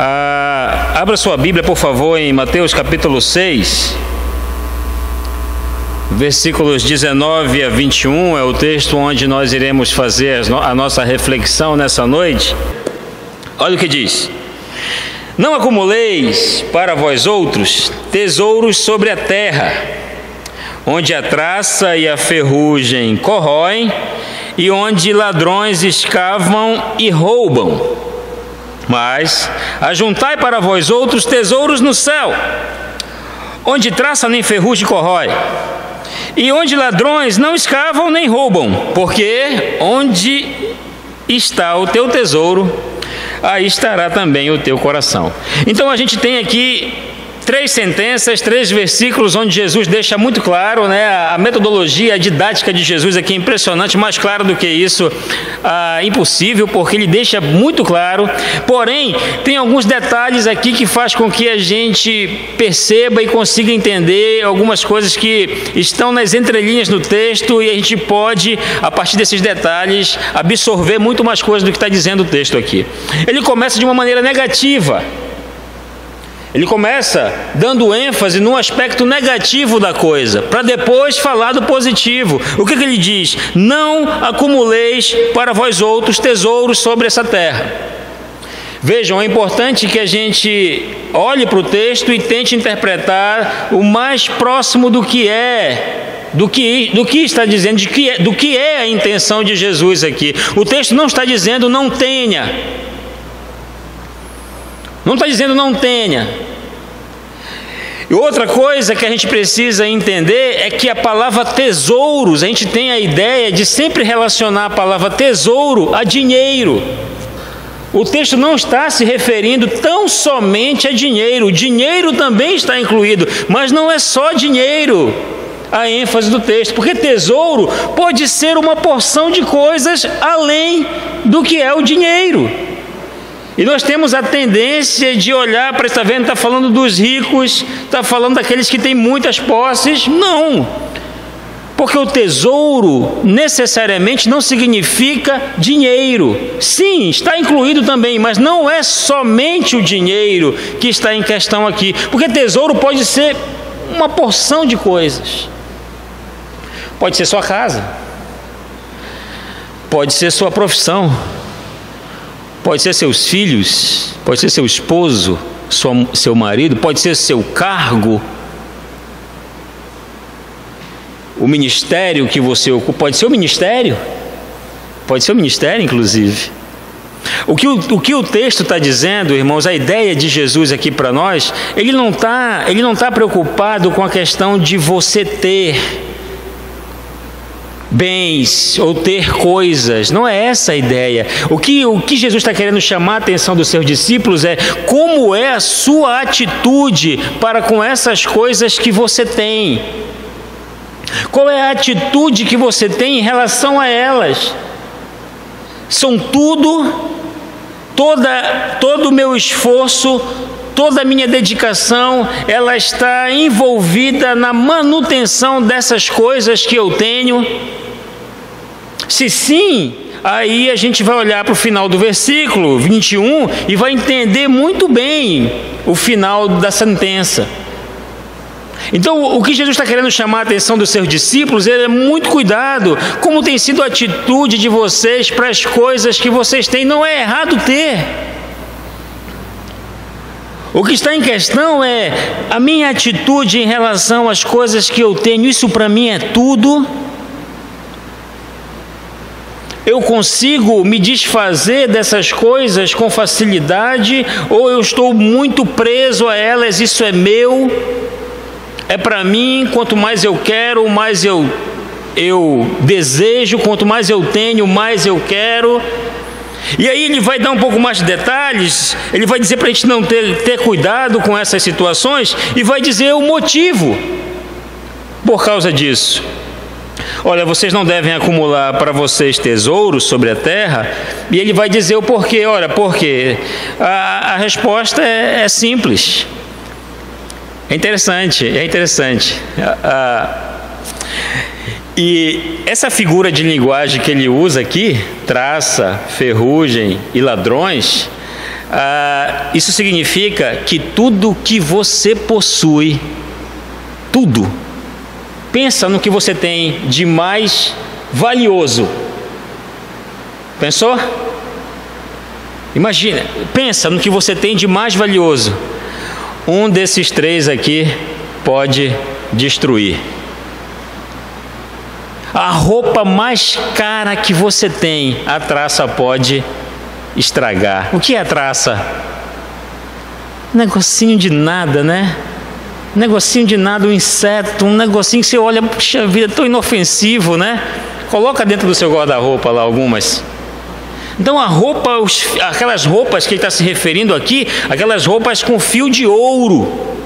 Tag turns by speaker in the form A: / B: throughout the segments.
A: Abra sua Bíblia, por favor, em Mateus capítulo 6, versículos 19 a 21, é o texto onde nós iremos fazer a nossa reflexão nessa noite. Olha o que diz: não acumuleis para vós outros tesouros sobre a terra, onde a traça e a ferrugem corroem, e onde ladrões escavam e roubam. Mas ajuntai para vós outros tesouros no céu, onde traça nem ferrugem corrói, e onde ladrões não escavam nem roubam, porque onde está o teu tesouro, aí estará também o teu coração. Então a gente tem aqui 3 sentenças, 3 versículos onde Jesus deixa muito claro, a metodologia, a didática de Jesus aqui é impressionante, mais claro do que isso, impossível, porque ele deixa muito claro. Porém, tem alguns detalhes aqui que faz com que a gente perceba e consiga entender algumas coisas que estão nas entrelinhas do texto, e a gente pode, a partir desses detalhes, absorver muito mais coisas do que está dizendo o texto aqui. Ele começa de uma maneira negativa. Ele começa dando ênfase no aspecto negativo da coisa, para depois falar do positivo. O que ele diz? Não acumuleis para vós outros tesouros sobre essa terra. Vejam, é importante que a gente olhe para o texto e tente interpretar o mais próximo do que é, do que está dizendo, do que é a intenção de Jesus aqui. O texto não está dizendo não tenha. Não está dizendo não tenha. E outra coisa que a gente precisa entender é que a palavra tesouros, a gente tem a ideia de sempre relacionar a palavra tesouro a dinheiro. O texto não está se referindo tão somente a dinheiro. O dinheiro também está incluído, mas não é só dinheiro a ênfase do texto, porque tesouro pode ser uma porção de coisas além do que é o dinheiro. E nós temos a tendência de olhar para, está vendo, está falando dos ricos, está falando daqueles que têm muitas posses. Não, porque o tesouro necessariamente não significa dinheiro. Sim, está incluído também, mas não é somente o dinheiro que está em questão aqui, porque tesouro pode ser uma porção de coisas. Pode ser sua casa, pode ser sua profissão, pode ser seus filhos, pode ser seu esposo, seu marido, pode ser seu cargo, o ministério que você ocupa, pode ser o ministério inclusive. O que o texto está dizendo, irmãos, a ideia de Jesus aqui para nós, ele não está preocupado com a questão de você ter bens ou ter coisas. Não é essa a ideia. O que Jesus está querendo chamar a atenção dos seus discípulos é como é a sua atitude para com essas coisas que você tem. Qual é a atitude que você tem em relação a elas? São todo o meu esforço, toda a minha dedicação, ela está envolvida na manutenção dessas coisas que eu tenho? Se sim, aí a gente vai olhar para o final do versículo 21 e vai entender muito bem o final da sentença. Então, o que Jesus está querendo chamar a atenção dos seus discípulos é muito cuidado, como tem sido a atitude de vocês para as coisas que vocês têm. Não é errado ter. O que está em questão é a minha atitude em relação às coisas que eu tenho. Isso para mim é tudo. Eu consigo me desfazer dessas coisas com facilidade, ou eu estou muito preso a elas? Isso é meu, é para mim. Quanto mais eu quero, mais eu desejo. Quanto mais eu tenho, mais eu quero. E aí ele vai dar um pouco mais de detalhes. Ele vai dizer para a gente não ter cuidado com essas situações, e vai dizer o motivo por causa disso. Olha, vocês não devem acumular para vocês tesouros sobre a terra. E ele vai dizer o porquê. Olha, por quê? A resposta é simples. É interessante. E essa figura de linguagem que ele usa aqui, traça, ferrugem e ladrões, Isso significa que tudo que você possui, tudo, pensa no que você tem de mais valioso. Pensou? Imagina, pensa no que você tem de mais valioso. Um desses três aqui pode destruir. A roupa mais cara que você tem, a traça pode estragar. O que é a traça? Um negocinho de nada, né? Um negocinho de nada, um inseto, um negocinho que você olha, puxa vida, tão inofensivo, né? Coloca dentro do seu guarda-roupa lá algumas. Então a roupa, aquelas roupas que ele está se referindo aqui, aquelas roupas com fio de ouro,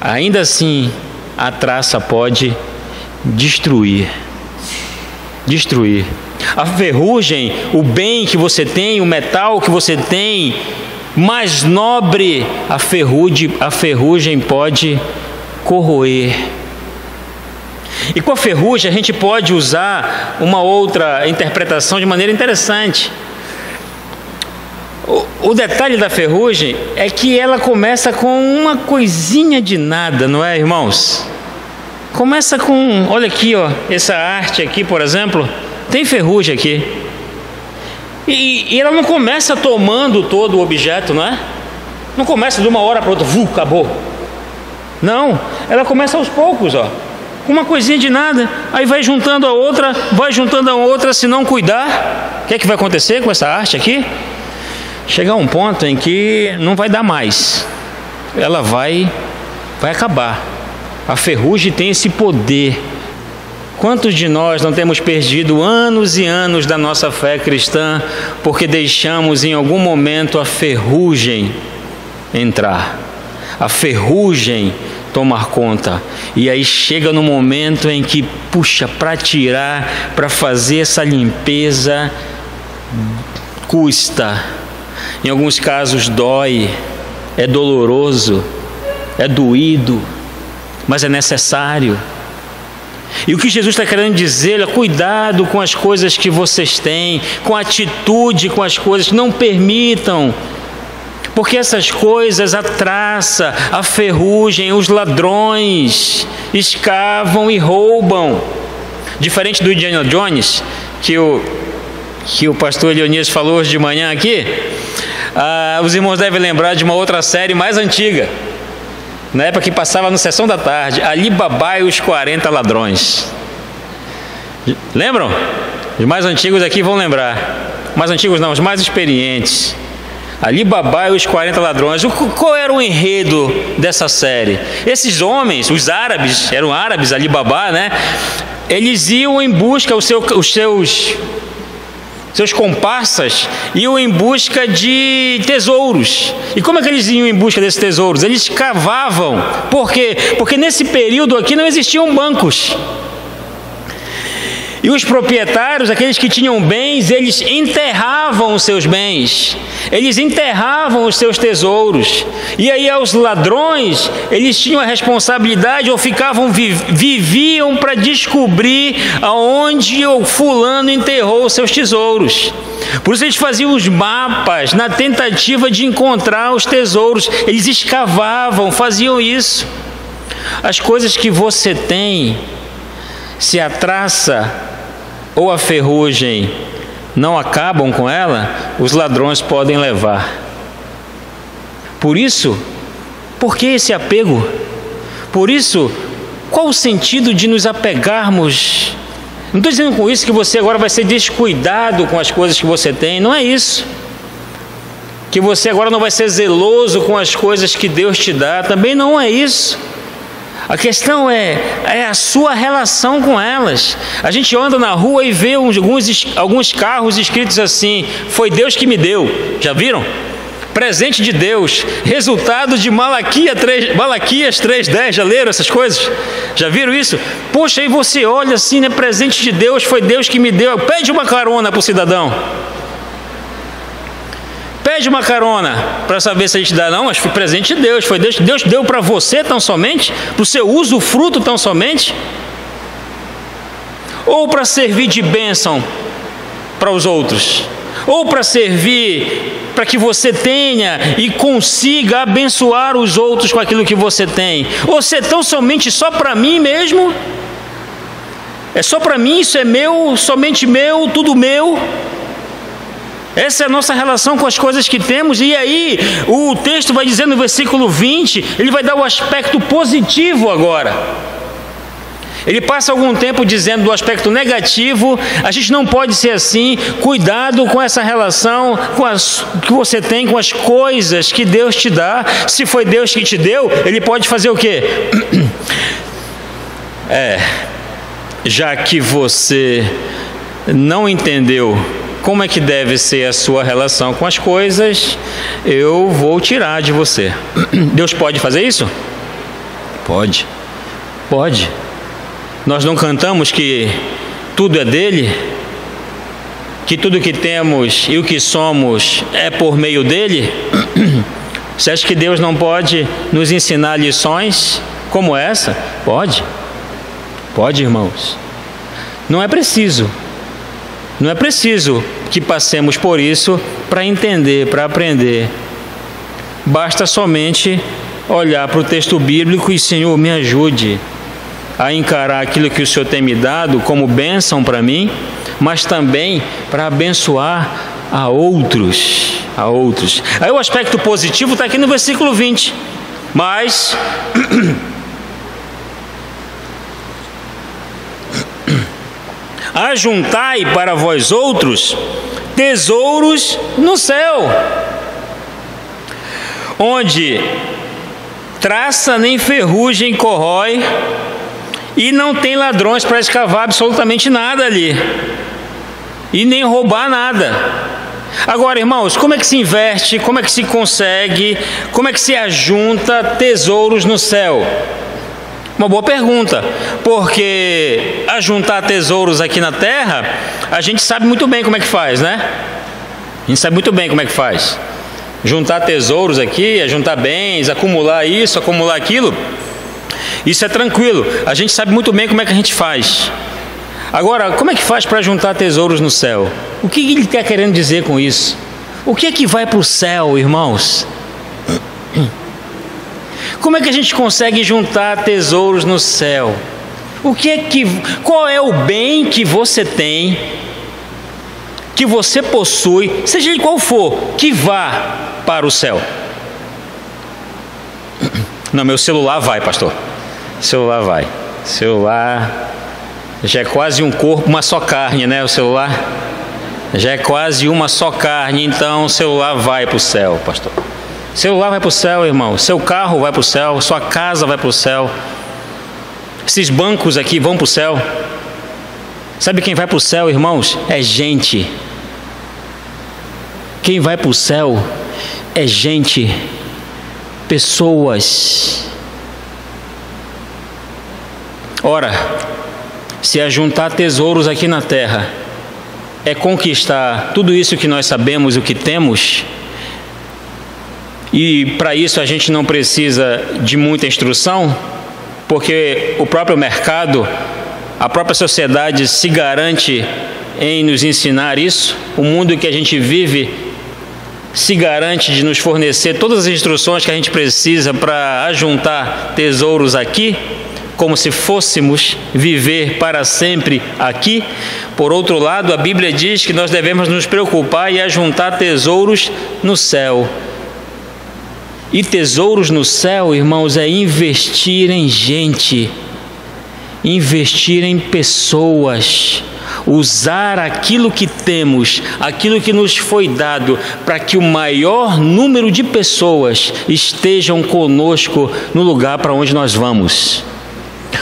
A: ainda assim a traça pode destruir. A ferrugem, o bem que você tem, o metal que você tem, mais nobre, a ferrugem pode corroer. E com a ferrugem a gente pode usar uma outra interpretação de maneira interessante. O detalhe da ferrugem é que ela começa com uma coisinha de nada, não é, irmãos? Começa com, olha aqui, ó, essa arte aqui, por exemplo, tem ferrugem aqui. E ela não começa tomando todo o objeto, não é? Não começa de uma hora para outra, acabou. Não, ela começa aos poucos, ó. Uma coisinha de nada, aí vai juntando a outra, se não cuidar, o que é que vai acontecer com essa arte aqui? Chegar a um ponto em que não vai dar mais, ela vai acabar. A ferrugem tem esse poder. Quantos de nós não temos perdido anos e anos da nossa fé cristã porque deixamos em algum momento a ferrugem entrar, a ferrugem tomar conta, e aí chega no momento em que, puxa, para tirar, para fazer essa limpeza, custa, em alguns casos dói, é doloroso, é doído, mas é necessário. E o que Jesus está querendo dizer é: cuidado com as coisas que vocês têm, com a atitude com as coisas, não permitam, porque essas coisas, a traça, a ferrugem, os ladrões escavam e roubam. Diferente do Indiana Jones, que o pastor Elionias falou hoje de manhã aqui, os irmãos devem lembrar de uma outra série mais antiga, na época que passava no Sessão da Tarde, Ali Babá e os 40 Ladrões. Lembram? Os mais antigos aqui vão lembrar. Mais antigos não, os mais experientes. Ali Babá e os 40 Ladrões. Qual era o enredo dessa série? Esses homens, os árabes, eram árabes, Ali Babá, né? Eles iam em busca, os seus comparsas iam em busca de tesouros. E como é que eles iam em busca desses tesouros? Eles cavavam. Por quê? Porque nesse período aqui não existiam bancos. E os proprietários, aqueles que tinham bens, eles enterravam os seus bens, eles enterravam os seus tesouros. E aí aos ladrões, eles tinham a responsabilidade, ou viviam para descobrir aonde o fulano enterrou os seus tesouros. Por isso eles faziam os mapas na tentativa de encontrar os tesouros. Eles escavavam, faziam isso. As coisas que você tem, se a traça ou a ferrugem não acabam com ela, os ladrões podem levar. Por isso, por que esse apego? Por isso, qual o sentido de nos apegarmos? Não estou dizendo com isso que você agora vai ser descuidado com as coisas que você tem, não é isso. Que você agora não vai ser zeloso com as coisas que Deus te dá, também não é isso. A questão é a sua relação com elas. A gente anda na rua e vê alguns carros escritos assim: foi Deus que me deu. Já viram? Presente de Deus, resultado de Malaquias 3:10. Já leram essas coisas? Já viram isso? Poxa, aí você olha assim, né? Presente de Deus, foi Deus que me deu. Pede uma carona para o cidadão. Pede uma carona para saber se a gente dá. Não, mas foi presente de Deus, foi Deus deu para você tão somente, para o seu usufruto tão somente, ou para servir de bênção para os outros, ou para servir, para que você tenha e consiga abençoar os outros com aquilo que você tem, ou se é tão somente só para mim mesmo, é só para mim, isso é meu, somente meu, tudo meu. Essa é a nossa relação com as coisas que temos. E aí o texto vai dizer no versículo 20, ele vai dar o aspecto positivo agora. Ele passa algum tempo dizendo do aspecto negativo. A gente não pode ser assim. Cuidado com essa relação que você tem com as coisas que Deus te dá. Se foi Deus que te deu, Ele pode fazer o quê? Já que você não entendeu como é que deve ser a sua relação com as coisas, eu vou tirar de você. Deus pode fazer isso? Pode. Pode. Nós não cantamos que tudo é dele? Que tudo que temos e o que somos é por meio dele? Você acha que Deus não pode nos ensinar lições como essa? Pode. Pode, irmãos. Não é preciso que passemos por isso para entender, para aprender. Basta somente olhar para o texto bíblico e, Senhor, me ajude a encarar aquilo que o Senhor tem me dado como bênção para mim, mas também para abençoar a outros. Aí o aspecto positivo está aqui no versículo 20. Mas ajuntai para vós outros tesouros no céu, onde traça nem ferrugem corrói, e não tem ladrões para escavar absolutamente nada ali, e nem roubar nada. Agora, irmãos, como é que se investe, como é que se consegue, como é que se ajunta tesouros no céu? Uma boa pergunta, porque ajuntar tesouros aqui na terra, a gente sabe muito bem como é que faz, né? A gente sabe muito bem como é que faz. Juntar tesouros aqui, juntar bens, acumular isso, acumular aquilo, isso é tranquilo. A gente sabe muito bem como é que a gente faz. Agora, como é que faz para juntar tesouros no céu? O que ele está querendo dizer com isso? O que é que vai para o céu, irmãos? Como é que a gente consegue juntar tesouros no céu? Qual é o bem que você tem, que você possui, seja ele qual for, que vá para o céu? Não, meu celular vai, pastor. Celular vai. Celular já é quase um corpo, uma só carne, né? O celular já é quase uma só carne, então o celular vai para o céu, pastor. Celular vai para o céu, irmão. Seu carro vai para o céu, sua casa vai para o céu. Esses bancos aqui vão para o céu. Sabe quem vai para o céu, irmãos? É gente. Quem vai para o céu é gente, pessoas. Ora, se ajuntar tesouros aqui na terra é conquistar tudo isso que nós sabemos, o que temos, e para isso a gente não precisa de muita instrução, porque o próprio mercado, a própria sociedade se garante em nos ensinar isso. O mundo que a gente vive se garante de nos fornecer todas as instruções que a gente precisa para ajuntar tesouros aqui, como se fôssemos viver para sempre aqui. Por outro lado, a Bíblia diz que nós devemos nos preocupar e ajuntar tesouros no céu. E tesouros no céu, irmãos, é investir em gente, investir em pessoas, usar aquilo que temos, aquilo que nos foi dado, para que o maior número de pessoas estejam conosco no lugar para onde nós vamos.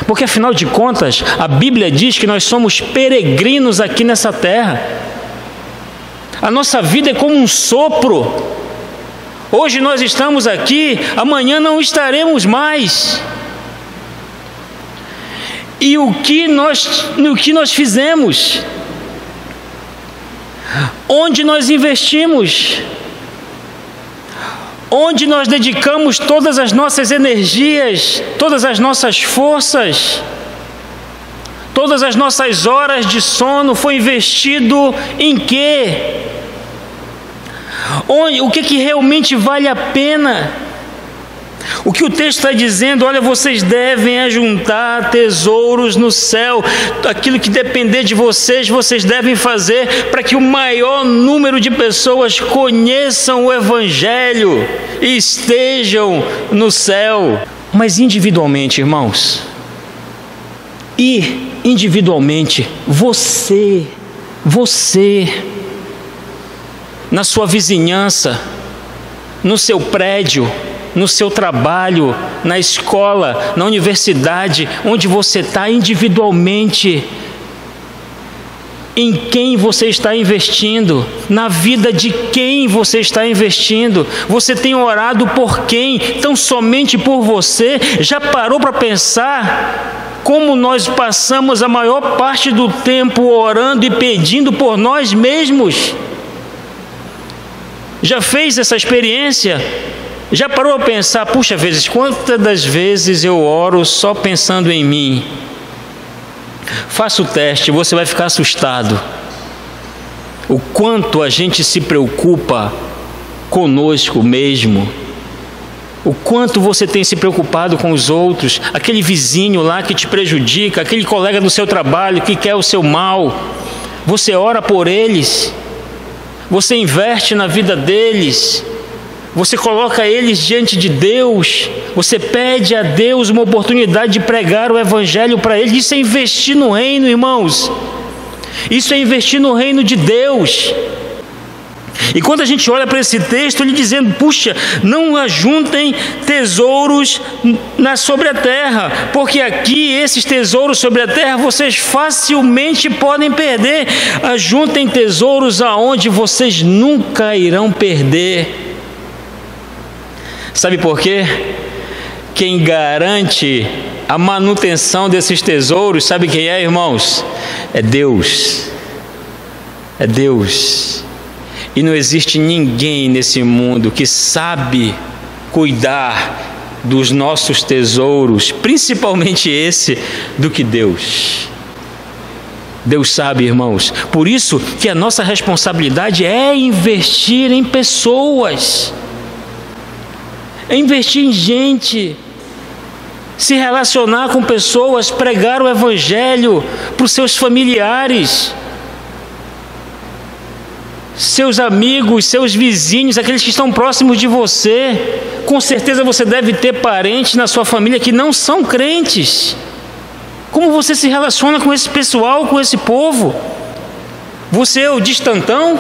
A: Porque afinal de contas, a Bíblia diz que nós somos peregrinos aqui nessa terra. A nossa vida é como um sopro. Hoje nós estamos aqui, amanhã não estaremos mais. E o que nós fizemos? Onde nós investimos? Onde nós dedicamos todas as nossas energias, todas as nossas forças, todas as nossas horas de sono, foi investido em quê? O que realmente vale a pena? O que o texto está dizendo, olha, vocês devem ajuntar tesouros no céu. Aquilo que depender de vocês, vocês devem fazer para que o maior número de pessoas conheçam o Evangelho e estejam no céu. Mas individualmente, irmãos, e individualmente, você, na sua vizinhança, no seu prédio, no seu trabalho, na escola, na universidade, onde você está individualmente, em quem você está investindo, na vida de quem você está investindo. Você tem orado por quem? Tão somente por você? Já parou para pensar como nós passamos a maior parte do tempo orando e pedindo por nós mesmos? Já fez essa experiência? Já parou a pensar, puxa, quantas das vezes eu oro só pensando em mim? Faça o teste, você vai ficar assustado. O quanto a gente se preocupa conosco mesmo. O quanto você tem se preocupado com os outros, aquele vizinho lá que te prejudica, aquele colega do seu trabalho que quer o seu mal. Você ora por eles, você investe na vida deles. Você coloca eles diante de Deus, você pede a Deus uma oportunidade de pregar o Evangelho para eles. Isso é investir no reino, irmãos. Isso é investir no reino de Deus. E quando a gente olha para esse texto, ele dizendo, puxa, não ajuntem tesouros sobre a terra, porque aqui esses tesouros sobre a terra vocês facilmente podem perder. Ajuntem tesouros aonde vocês nunca irão perder. Sabe por quê? Quem garante a manutenção desses tesouros, sabe quem é, irmãos? É Deus. É Deus. E não existe ninguém nesse mundo que sabe cuidar dos nossos tesouros, principalmente esse, do que Deus. Deus sabe, irmãos. Por isso que a nossa responsabilidade é investir em pessoas. É investir em gente, se relacionar com pessoas, pregar o Evangelho para os seus familiares, seus amigos, seus vizinhos, aqueles que estão próximos de você. Com certeza você deve ter parentes na sua família que não são crentes. Como você se relaciona com esse pessoal, com esse povo? Você é o distantão?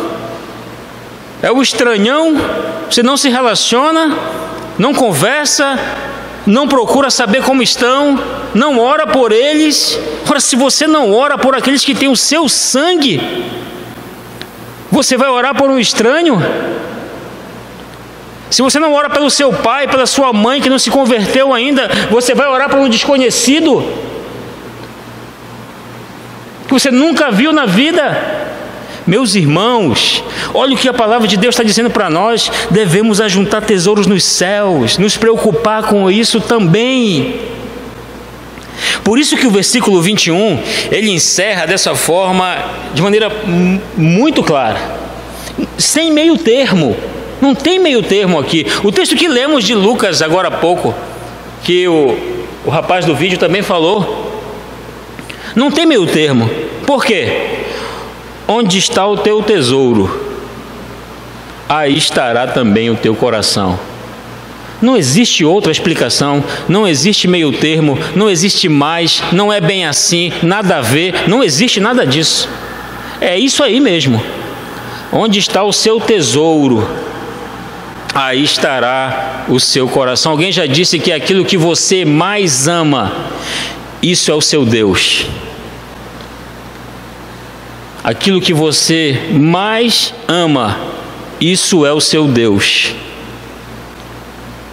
A: É o estranhão? Você não se relaciona? Não conversa, não procura saber como estão, não ora por eles. Ora, se você não ora por aqueles que têm o seu sangue, você vai orar por um estranho? Se você não ora pelo seu pai, pela sua mãe que não se converteu ainda, você vai orar por um desconhecido que você nunca viu na vida? Meus irmãos, olha o que a palavra de Deus está dizendo para nós. Devemos ajuntar tesouros nos céus, nos preocupar com isso também. Por isso que o versículo 21, ele encerra dessa forma, de maneira muito clara, sem meio termo. Não tem meio termo aqui. O texto que lemos de Lucas agora há pouco, que o rapaz do vídeo também falou, não tem meio termo. Por quê? Onde está o teu tesouro, aí estará também o teu coração. Não existe outra explicação, não existe meio termo, não existe mais, não é bem assim, nada a ver, não existe nada disso. É isso aí mesmo. Onde está o seu tesouro, aí estará o seu coração. Alguém já disse que aquilo que você mais ama, isso é o seu Deus. Aquilo que você mais ama, isso é o seu Deus.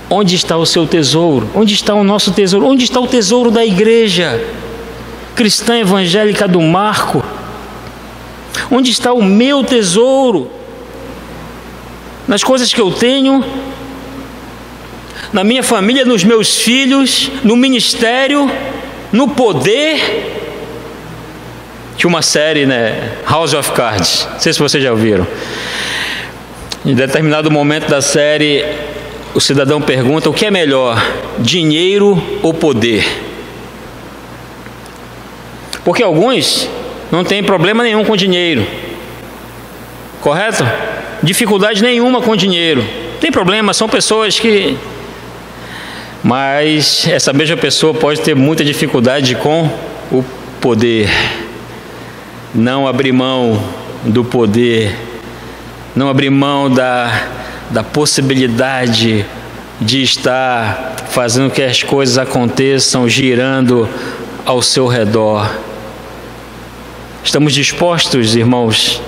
A: Onde está o seu tesouro? Onde está o nosso tesouro? Onde está o tesouro da igreja cristã evangélica do Marco? Onde está o meu tesouro? Nas coisas que eu tenho, na minha família, nos meus filhos, no ministério, no poder. Tinha uma série, né? House of Cards. Não sei se vocês já ouviram. Em determinado momento da série, o cidadão pergunta: o que é melhor, dinheiro ou poder? Porque alguns não têm problema nenhum com dinheiro, correto? Dificuldade nenhuma com dinheiro, não tem problema, são pessoas que... Mas essa mesma pessoa pode ter muita dificuldade com o poder. Não abrir mão do poder, não abrir mão da possibilidade de estar fazendo que as coisas aconteçam, girando ao seu redor. Estamos dispostos, irmãos,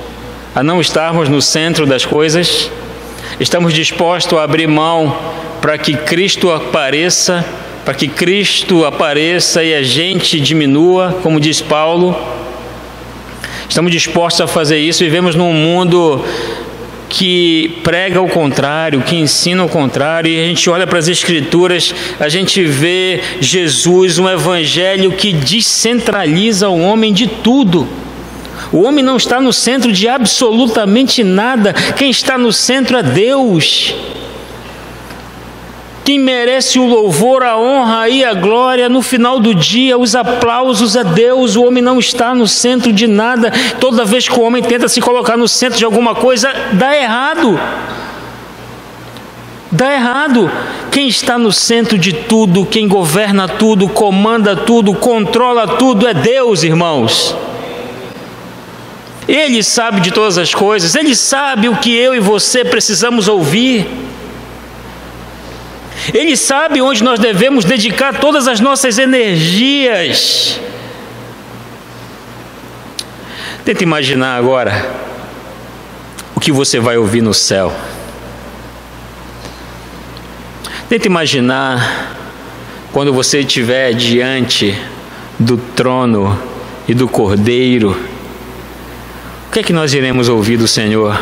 A: a não estarmos no centro das coisas? Estamos dispostos a abrir mão para que Cristo apareça, e a gente diminua, como diz Paulo? Estamos dispostos a fazer isso? Vivemos num mundo que prega o contrário, que ensina o contrário, e a gente olha para as Escrituras, a gente vê Jesus, um evangelho que descentraliza o homem de tudo. O homem não está no centro de absolutamente nada. Quem está no centro é Deus. Quem merece o louvor, a honra e a glória no final do dia, os aplausos, é Deus. O homem não está no centro de nada. Toda vez que o homem tenta se colocar no centro de alguma coisa, dá errado. Dá errado. Quem está no centro de tudo, quem governa tudo, comanda tudo, controla tudo, é Deus, irmãos. Ele sabe de todas as coisas, Ele sabe o que eu e você precisamos ouvir. Ele sabe onde nós devemos dedicar todas as nossas energias. Tenta imaginar agora o que você vai ouvir no céu. Tenta imaginar quando você estiver diante do trono e do Cordeiro. O que é que nós iremos ouvir do Senhor?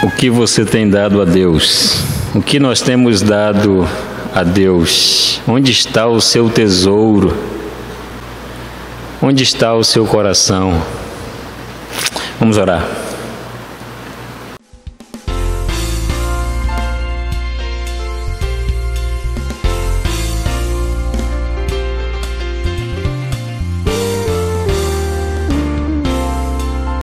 A: O que você tem dado a Deus? O que nós temos dado a Deus? Onde está o seu tesouro? Onde está o seu coração? Vamos orar.